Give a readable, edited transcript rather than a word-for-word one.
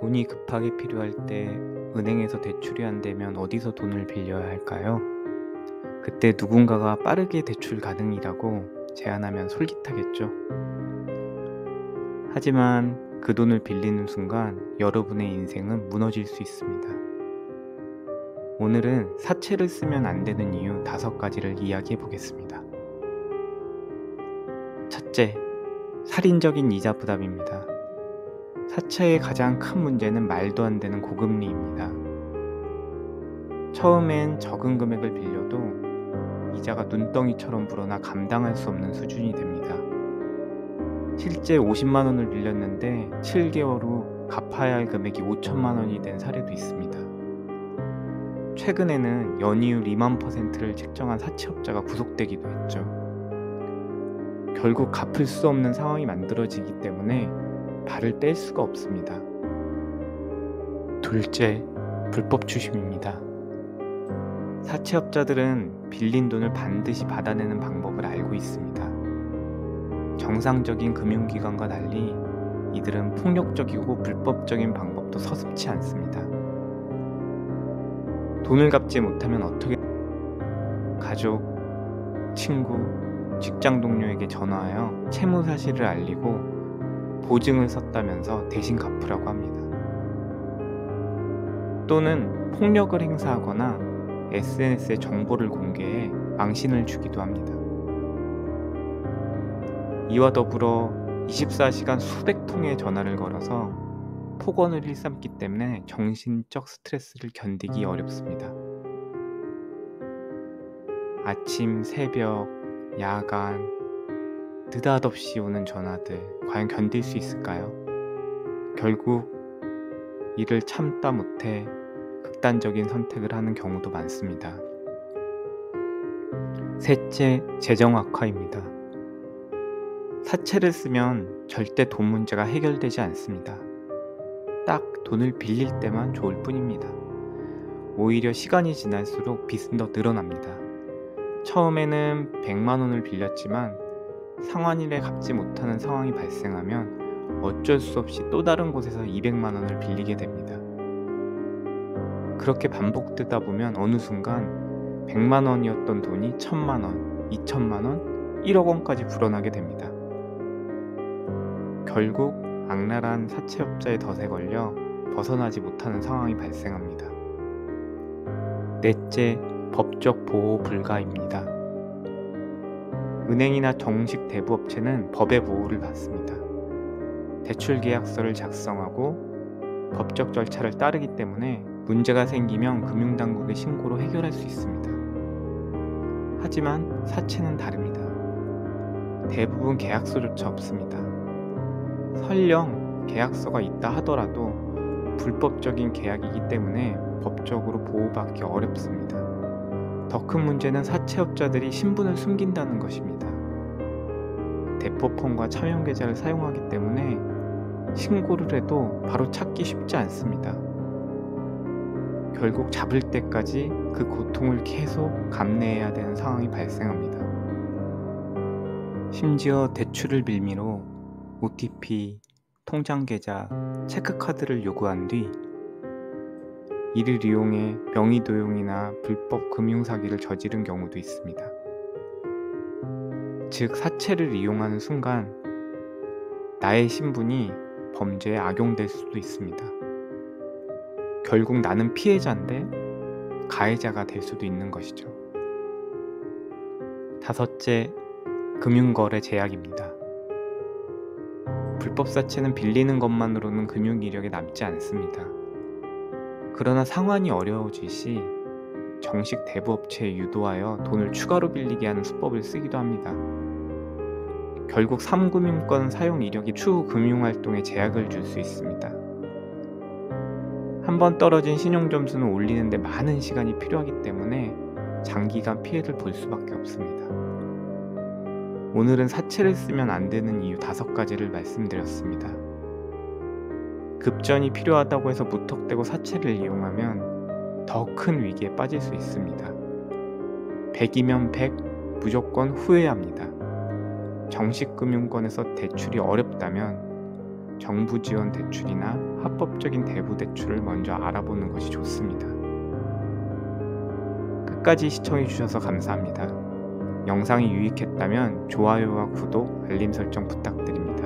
돈이 급하게 필요할 때 은행에서 대출이 안 되면 어디서 돈을 빌려야 할까요? 그때 누군가가 빠르게 대출 가능이라고 제안하면 솔깃하겠죠. 하지만 그 돈을 빌리는 순간 여러분의 인생은 무너질 수 있습니다. 오늘은 사채를 쓰면 안 되는 이유 5가지를 이야기해 보겠습니다. 첫째, 살인적인 이자 부담입니다. 사채의 가장 큰 문제는 말도 안 되는 고금리입니다. 처음엔 적은 금액을 빌려도 이자가 눈덩이처럼 불어나 감당할 수 없는 수준이 됩니다. 실제 50만 원을 빌렸는데 7개월 후 갚아야 할 금액이 5천만 원이 된 사례도 있습니다. 최근에는 연이율 2만%를 책정한 사채업자가 구속되기도 했죠. 결국 갚을 수 없는 상황이 만들어지기 때문에 발을 뗄 수가 없습니다. 둘째, 불법 추심입니다. 사채업자들은 빌린 돈을 반드시 받아내는 방법을 알고 있습니다. 정상적인 금융기관과 달리 이들은 폭력적이고 불법적인 방법도 서슴지 않습니다. 돈을 갚지 못하면 어떻게 가족, 친구, 직장 동료에게 전화하여 채무 사실을 알리고 보증을 섰다면서 대신 갚으라고 합니다. 또는 폭력을 행사하거나 SNS에 정보를 공개해 망신을 주기도 합니다. 이와 더불어 24시간 수백 통의 전화를 걸어서 폭언을 일삼기 때문에 정신적 스트레스를 견디기 어렵습니다. 아침, 새벽, 야간, 느닷없이 오는 전화들 과연 견딜 수 있을까요? 결국 이를 참다 못해 극단적인 선택을 하는 경우도 많습니다. 셋째, 재정 악화입니다. 사채를 쓰면 절대 돈 문제가 해결되지 않습니다. 딱 돈을 빌릴 때만 좋을 뿐입니다. 오히려 시간이 지날수록 빚은 더 늘어납니다. 처음에는 100만 원을 빌렸지만 상환일에 갚지 못하는 상황이 발생하면 어쩔 수 없이 또 다른 곳에서 200만 원을 빌리게 됩니다. 그렇게 반복되다 보면 어느 순간 100만 원이었던 돈이 1000만 원, 2000만 원, 1억 원까지 불어나게 됩니다. 결국 악랄한 사채업자의 덫에 걸려 벗어나지 못하는 상황이 발생합니다. 넷째, 법적 보호 불가입니다. 은행이나 정식 대부업체는 법의 보호를 받습니다. 대출 계약서를 작성하고 법적 절차를 따르기 때문에 문제가 생기면 금융당국에 신고로 해결할 수 있습니다. 하지만 사채는 다릅니다. 대부분 계약서조차 없습니다. 설령 계약서가 있다 하더라도 불법적인 계약이기 때문에 법적으로 보호받기 어렵습니다. 더 큰 문제는 사채업자들이 신분을 숨긴다는 것입니다. 대포폰과 차명계좌를 사용하기 때문에 신고를 해도 바로 찾기 쉽지 않습니다. 결국 잡을 때까지 그 고통을 계속 감내해야 되는 상황이 발생합니다. 심지어 대출을 빌미로 OTP, 통장계좌, 체크카드를 요구한 뒤 이를 이용해 명의도용이나 불법 금융사기를 저지른 경우도 있습니다. 즉, 사채를 이용하는 순간 나의 신분이 범죄에 악용될 수도 있습니다. 결국 나는 피해자인데 가해자가 될 수도 있는 것이죠. 다섯째, 금융거래 제약입니다. 불법 사채는 빌리는 것만으로는 금융 이력에 남지 않습니다. 그러나 상환이 어려워질 시 정식 대부업체에 유도하여 돈을 추가로 빌리게 하는 수법을 쓰기도 합니다. 결국 3금융권 사용 이력이 추후 금융활동에 제약을 줄 수 있습니다. 한번 떨어진 신용점수는 올리는데 많은 시간이 필요하기 때문에 장기간 피해를 볼 수밖에 없습니다. 오늘은 사채를 쓰면 안 되는 이유 5가지를 말씀드렸습니다. 급전이 필요하다고 해서 무턱대고 사채를 이용하면 더 큰 위기에 빠질 수 있습니다. 100이면 100, 무조건 후회합니다. 정식 금융권에서 대출이 어렵다면 정부 지원 대출이나 합법적인 대부 대출을 먼저 알아보는 것이 좋습니다. 끝까지 시청해 주셔서 감사합니다. 영상이 유익했다면 좋아요와 구독, 알림 설정 부탁드립니다.